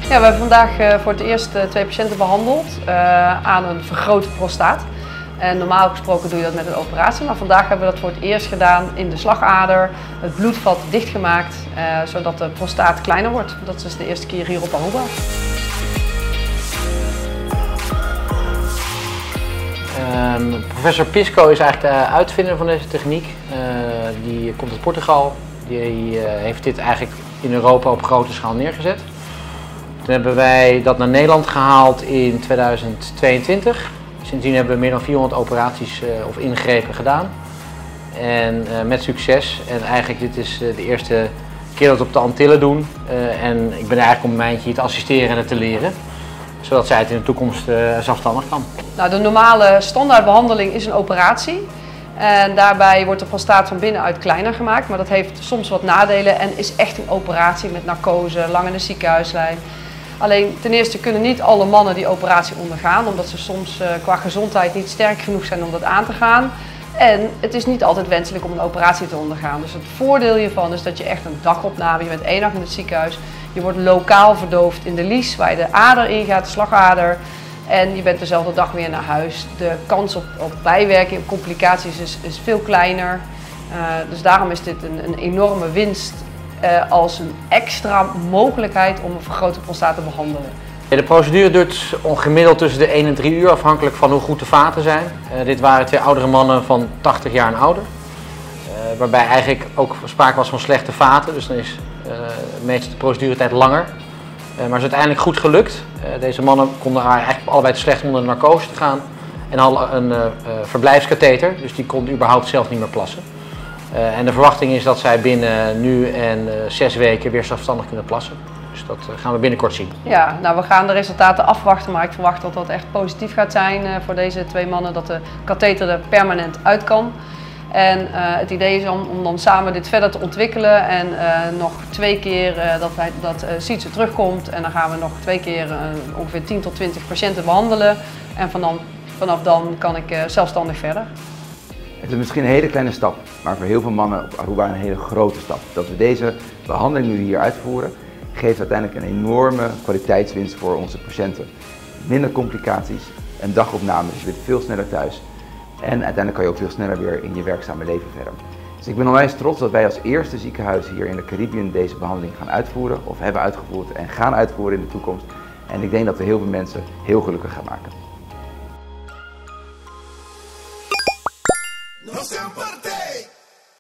Ja, we hebben vandaag voor het eerst 2 patiënten behandeld aan een vergrote prostaat. En normaal gesproken doe je dat met een operatie, maar vandaag hebben we dat voor het eerst gedaan in de slagader, het bloedvat dichtgemaakt, zodat de prostaat kleiner wordt. Dat is de eerste keer hier op Aruba. Professor Pisco is eigenlijk de uitvinder van deze techniek. Die komt uit Portugal. Die heeft dit eigenlijk in Europa op grote schaal neergezet. Toen hebben wij dat naar Nederland gehaald in 2022. Sindsdien hebben we meer dan 400 operaties of ingrepen gedaan. En met succes. En eigenlijk dit is de eerste keer dat we het op de Antillen doen. En ik ben eigenlijk om mijn eindje te assisteren en het te leren. Zodat zij het in de toekomst zelfstandig kan. Nou, de normale standaardbehandeling is een operatie. En daarbij wordt de prostaat van binnenuit kleiner gemaakt. Maar dat heeft soms wat nadelen en is echt een operatie met narcose, lang in de ziekenhuislijn. Alleen ten eerste kunnen niet alle mannen die operatie ondergaan, omdat ze soms qua gezondheid niet sterk genoeg zijn om dat aan te gaan. En het is niet altijd wenselijk om een operatie te ondergaan. Dus het voordeel hiervan is dat je echt een dagopname, je bent 1 dag in het ziekenhuis. Je wordt lokaal verdoofd in de lies, waar je de ader ingaat, de slagader. En je bent dezelfde dag weer naar huis. De kans op bijwerking, op complicaties is veel kleiner. Dus daarom is dit een enorme winst als een extra mogelijkheid om een vergrote prostaat te behandelen. De procedure duurt gemiddeld tussen de 1 en 3 uur, afhankelijk van hoe goed de vaten zijn. Dit waren 2 oudere mannen van 80 jaar en ouder. Waarbij eigenlijk ook sprake was van slechte vaten, dus dan is meestal de proceduretijd langer. Maar het is uiteindelijk goed gelukt. Deze mannen konden eigenlijk allebei te slecht onder de narcose te gaan en hadden een verblijfskatheter, dus die konden überhaupt zelf niet meer plassen. En de verwachting is dat zij binnen nu en 6 weken weer zelfstandig kunnen plassen. Dus dat gaan we binnenkort zien. Ja, nou we gaan de resultaten afwachten, maar ik verwacht dat dat echt positief gaat zijn voor deze 2 mannen, dat de katheter er permanent uit kan. En het idee is om dan samen dit verder te ontwikkelen en nog 2 keer dat Sietse terugkomt. En dan gaan we nog 2 keer ongeveer 10 tot 20 patiënten behandelen. En vanaf dan kan ik zelfstandig verder. Het is misschien een hele kleine stap, maar voor heel veel mannen op Aruba een hele grote stap. Dat we deze behandeling nu hier uitvoeren, geeft uiteindelijk een enorme kwaliteitswinst voor onze patiënten. Minder complicaties, een dagopname, dus je bent veel sneller thuis. En uiteindelijk kan je ook veel sneller weer in je werkzame leven verder. Dus ik ben onwijs trots dat wij als eerste ziekenhuis hier in de Caribiën deze behandeling gaan uitvoeren, of hebben uitgevoerd en gaan uitvoeren in de toekomst. En ik denk dat we heel veel mensen heel gelukkig gaan maken.